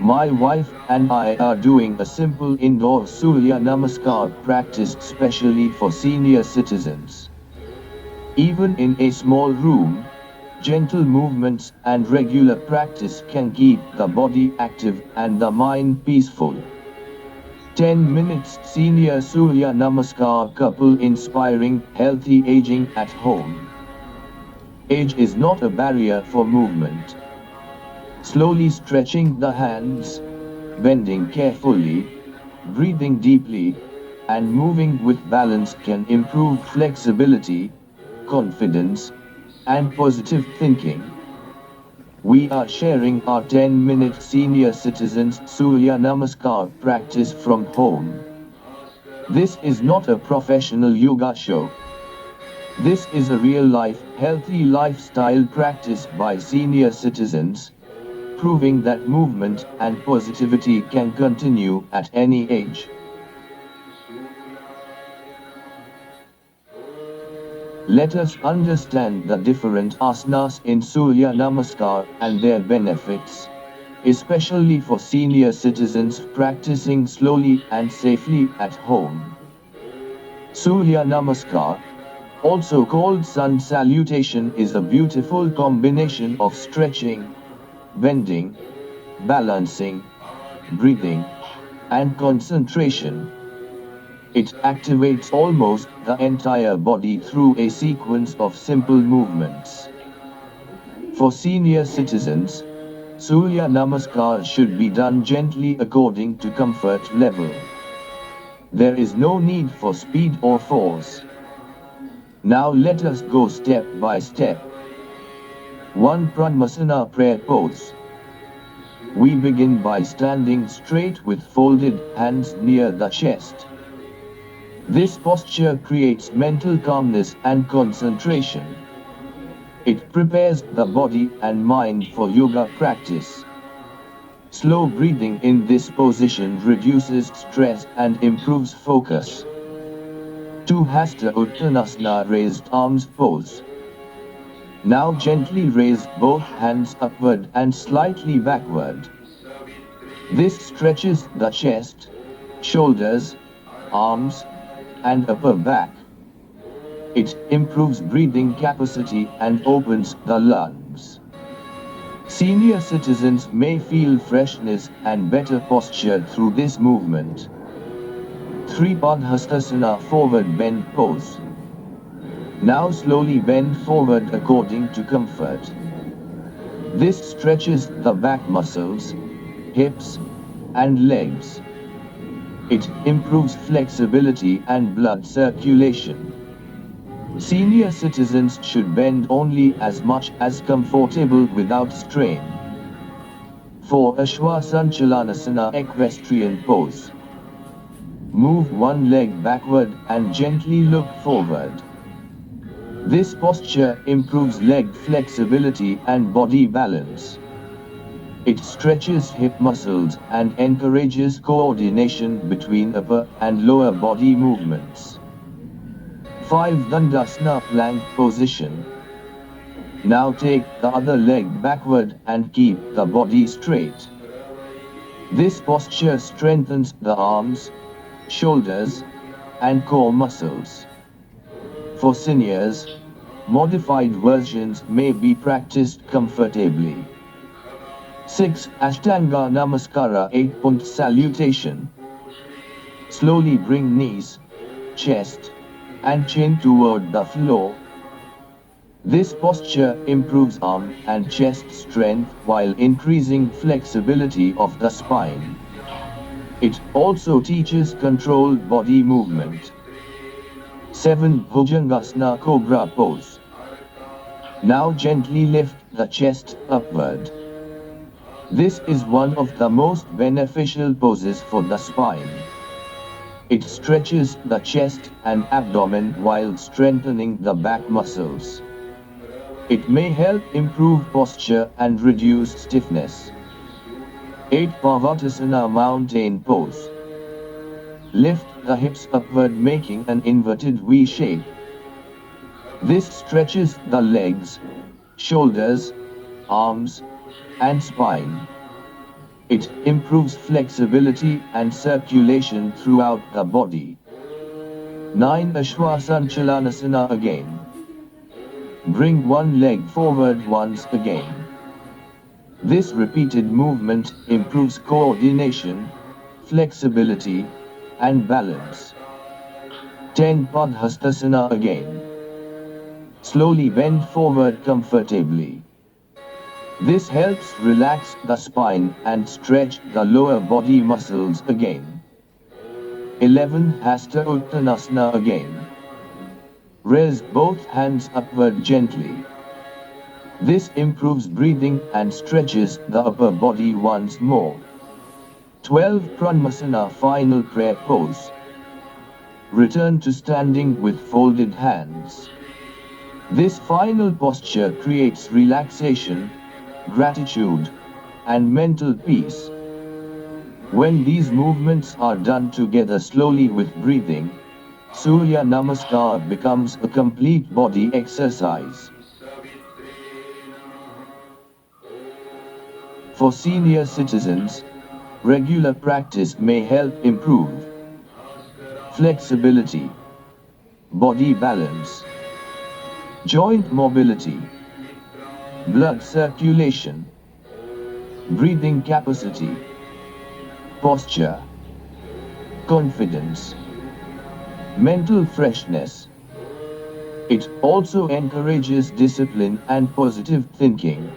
My wife and I are doing a simple indoor Surya Namaskar practice specially for senior citizens. Even in a small room, gentle movements and regular practice can keep the body active and the mind peaceful. 10 minutes Senior Surya Namaskar couple inspiring healthy aging at home. Age is not a barrier for movement. Slowly stretching the hands, bending carefully, breathing deeply, and moving with balance can improve flexibility, confidence, and positive thinking. We are sharing our 10-minute senior citizens Surya Namaskar practice from home. This is not a professional yoga show. This is a real-life, healthy lifestyle practice by senior citizens, proving that movement and positivity can continue at any age. Let us understand the different asanas in Surya Namaskar and their benefits, especially for senior citizens practicing slowly and safely at home. Surya Namaskar, also called sun salutation, is a beautiful combination of stretching, bending, balancing, breathing, and concentration. It activates almost the entire body through a sequence of simple movements. For senior citizens, Surya Namaskar should be done gently according to comfort level. There is no need for speed or force. Now let us go step by step. 1. Padmasana prayer pose. We begin by standing straight with folded hands near the chest. This posture creates mental calmness and concentration. It prepares the body and mind for yoga practice. Slow breathing in this position reduces stress and improves focus. 2. Hasta Uttanasana raised arms pose. Now gently raise both hands upward and slightly backward. This stretches the chest, shoulders, arms, and upper back. It improves breathing capacity and opens the lungs. Senior citizens may feel freshness and better posture through this movement. 3. Padhastasana forward bend pose. Now slowly bend forward according to comfort. This stretches the back muscles, hips, and legs. It improves flexibility and blood circulation. Senior citizens should bend only as much as comfortable without strain. 4. Ashwasanchalanasana equestrian pose. Move one leg backward and gently look forward. This posture improves leg flexibility and body balance. It stretches hip muscles and encourages coordination between upper and lower body movements. 5. Dandasana plank position. Now take the other leg backward and keep the body straight. This posture strengthens the arms, shoulders, and core muscles. For seniors, modified versions may be practiced comfortably. 6. Ashtanga Namaskara 8-point salutation. Slowly bring knees, chest, and chin toward the floor. This posture improves arm and chest strength while increasing flexibility of the spine. It also teaches controlled body movement. 7. Bhujangasana Cobra pose. Now gently lift the chest upward. This is one of the most beneficial poses for the spine. It stretches the chest and abdomen while strengthening the back muscles. It may help improve posture and reduce stiffness. 8. Pavatasana mountain pose. Lift the hips upward making an inverted V shape. This stretches the legs, shoulders, arms, and spine. It improves flexibility and circulation throughout the body. 9. Ashwasanchalanasana again. Bring one leg forward once again. This repeated movement improves coordination, flexibility, and balance. 10. Padhastasana again. Slowly bend forward comfortably. This helps relax the spine and stretch the lower body muscles again. 11. Hasta Uttanasana again. Raise both hands upward gently. This improves breathing and stretches the upper body once more. 12. Pranmasana final prayer pose. Return to standing with folded hands. This final posture creates relaxation, gratitude, and mental peace. When these movements are done together slowly with breathing, Surya Namaskar becomes a complete body exercise. For senior citizens, regular practice may help improve flexibility, body balance, joint mobility, blood circulation, breathing capacity, posture, confidence, mental freshness. It also encourages discipline and positive thinking.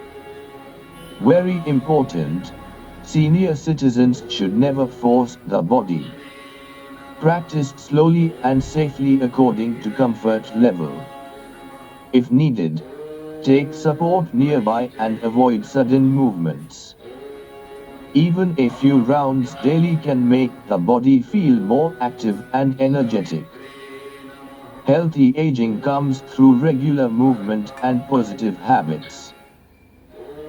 Very important, senior citizens should never force the body. Practice slowly and safely according to comfort level. If needed, take support nearby and avoid sudden movements. Even a few rounds daily can make the body feel more active and energetic. Healthy aging comes through regular movement and positive habits.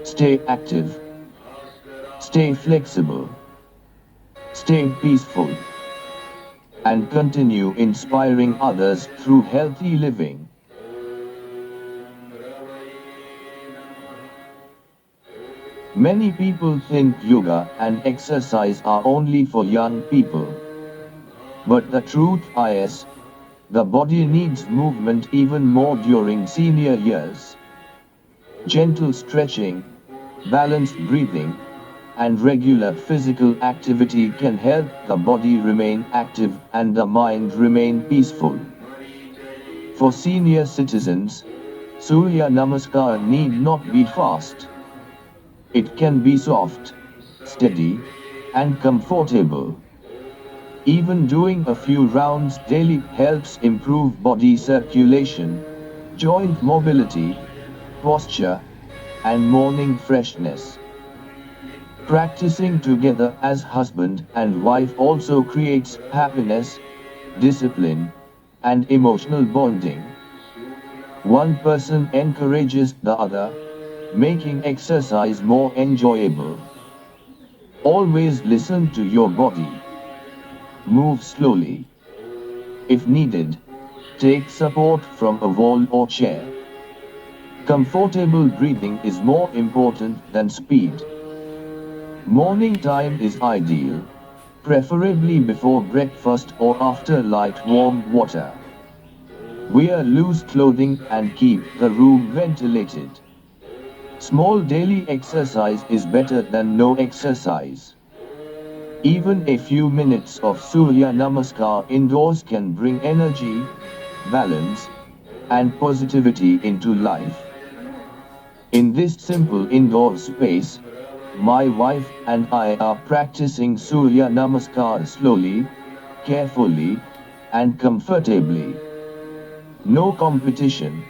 Stay active. Stay flexible. Stay peaceful. And continue inspiring others through healthy living. Many people think yoga and exercise are only for young people. But the truth is, the body needs movement even more during senior years. Gentle stretching, balanced breathing, and regular physical activity can help the body remain active and the mind remain peaceful. For senior citizens, Surya Namaskar need not be fast. It can be soft, steady, and comfortable. Even doing a few rounds daily helps improve body circulation, joint mobility, posture, and morning freshness. Practicing together as husband and wife also creates happiness, discipline, and emotional bonding. One person encourages the other, making exercise more enjoyable. Always listen to your body. Move slowly. If needed, take support from a wall or chair. Comfortable breathing is more important than speed. Morning time is ideal, preferably before breakfast or after light warm water. Wear loose clothing and keep the room ventilated. Small daily exercise is better than no exercise. Even a few minutes of Surya Namaskar indoors can bring energy, balance, and positivity into life. In this simple indoor space, my wife and I are practicing Surya Namaskar slowly, carefully, and comfortably. No competition,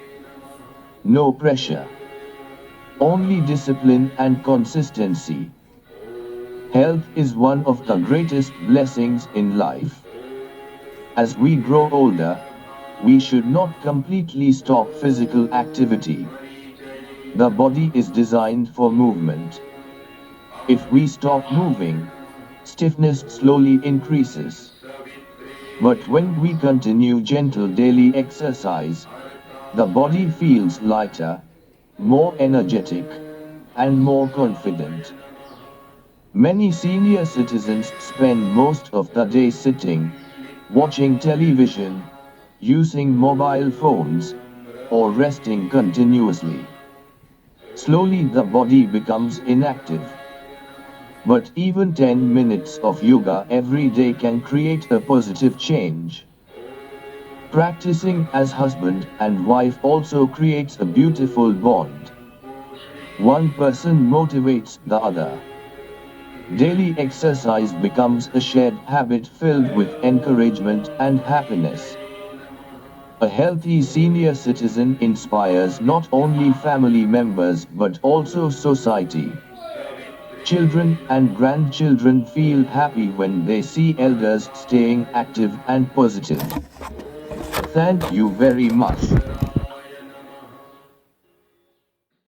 no pressure. Only discipline and consistency. Health is one of the greatest blessings in life. As we grow older, we should not completely stop physical activity. The body is designed for movement. If we stop moving, stiffness slowly increases. But when we continue gentle daily exercise, the body feels lighter, more energetic, and more confident. Many senior citizens spend most of the day sitting, watching television, using mobile phones, or resting continuously. Slowly the body becomes inactive. But even 10 minutes of yoga every day can create a positive change. Practicing as husband and wife also creates a beautiful bond. One person motivates the other. Daily exercise becomes a shared habit filled with encouragement and happiness. A healthy senior citizen inspires not only family members but also society. Children and grandchildren feel happy when they see elders staying active and positive. Thank you very much.